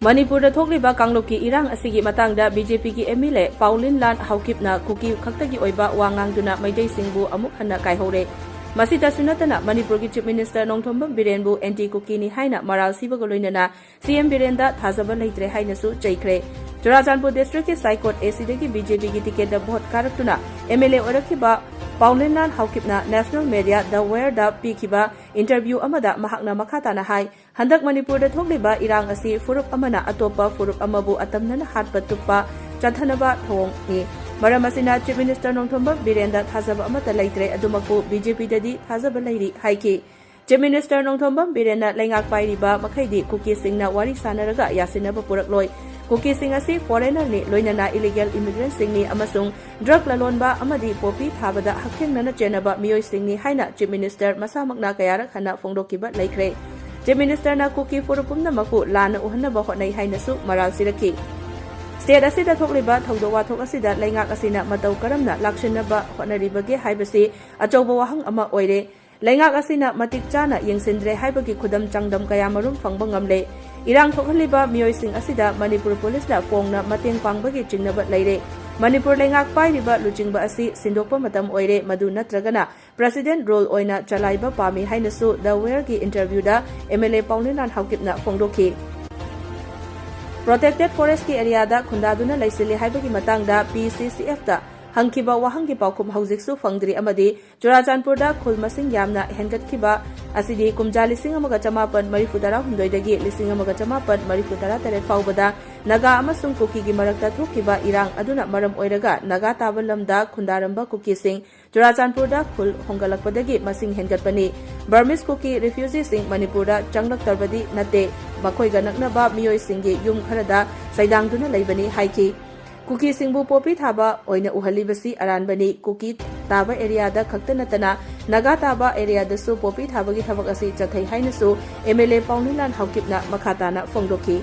मणिपुर थोकलिबा कांगलोकी इरांग असिगी मतंगदा बीजेपी की एमएलए पाउलिन लान हाउकिपना कुकी खक्तगी ओइबा वांगांगदुना मैदैसिंगबु अमुक हन्ना कायहौरे मसिदा सुनतना मणिपुर की चीफ मिनिस्टर नोंथोंबम बिरेनबु एंटी कुकीनी हाइना मराल सिबगो लोइनना सीएम बिरेनदा थाजबा लैत्रे हाइनसु चैख्रे चुराचांदपुर डिस्ट्रिक्ट की साइकोट एसीदगी बीजेपी की टिकेट भोट कारक्तुना एमएलए ओरखिबा पाउलिन लान हाउकिपना नेशनल मीडिया द वेयर पीखिबा इंटरव्यू अमदा महकना मखाताना हाई हंदक मणिपुर थोकलिबा इरांग असी फुरुप अमना अतोपा फुरुप अमबु अतमनना हाटपा तुप्पा चथनबा थोंगनी मरम असिना चीफ मिनिस्टर नोंथोंबम बिरेनदा थाजबा अमता लैत्रे अदुमकु बीजेपी ददी थाजबा लैरी हाइकी चीफ मिनिस्टर नोंथोंबम बिरेनना लैंगाक पाइरिबा मखैदी कुकी सिंगना वारी सानरगा यासिनबा पुरकलोय कुकी सिंग असी फॉरेनर नि लोइनना इलीगल इमिग्रेंट सिंगनी अमसुंग ड्रग ललोनबा अमदी पोपी थाबदा हक्थेंगनना चेनबा मियोय सिंगनी हाइना चीफ मिनिस्टर मसामकना कयारक हना फोंदोकिबा लैख्रे चीफ मिनिस्टर कुकी फुरुपुमना मकु लाना उहन्नबा होटनै हाइनसु मराल सिरखी स्टेट असिदा थोकलिबा थौदो वाथोक असिदा लैंगाक असिना मतौ करमना लाक्सिनबा होटनरिबगे हाइबसि अचौबा वाहंग अमा ओइरे लैंगाक असिना मतिक चाना यंगसिनद्रे हाइबगी खुदम चांगदम कया मरुम फंगबा ngamle इरांग थोकहलिबा मियोयसिंग असिदा मणिपुर पुलिसना फोंगना मतेंग पांगबगी चिंगनबा लैरे मणिपुर लैंगाक पाइरिबा लुचिंगबा असि सिंदोकपा मतम ओइरे मदु नत्रगना president role ओइना चलाइबा Pami हाइनसु the where की इंटरव्यूदा एमएलए पाउलिन हाउकिपना फोंदोखी प्रोटेक्टेड फॉरेस्ट की एरियादा खुंदादुना लैसिले हाइबगी मतंगदा पीसीसीएफ दा हंखिबा वाहंगी पाउखुम हौजिकसु फंगद्री अमदी चुराचांदपुरदा खुल मसिंग यामना हेंगतखिबा असिदी कुमजा 1954 1954 फाउबदा नगा अमसुंग कुकी की मरक्ता थोकिबा इरांग अदुना मरम ओइरगा नगा ताबा लमदा खुंदारंबा कुकी सिंग चुराचांदपुरदा खुल होंगलकपदगी मसिंग हेंगतपनी बर्मिस कुकी रिफ्यूजी सिंग मणिपुरदा चंगलक्तरबदी नते मखोइगा नकनबा मियोय सिंगी युम खरदा सैदांगदुना लैबनी हाइकी कुकी सिंगबु पोपी थाबा ओइना उहलिबसी अरानबनी कुकी ताबा एरियादा खक्ता नतना नगा ताबा एरियादसु पोपी थाबगी थबक असि चथै हाइनसु एमएलए पाउलिन लान हाउकिपना मखाताना फोंदोखी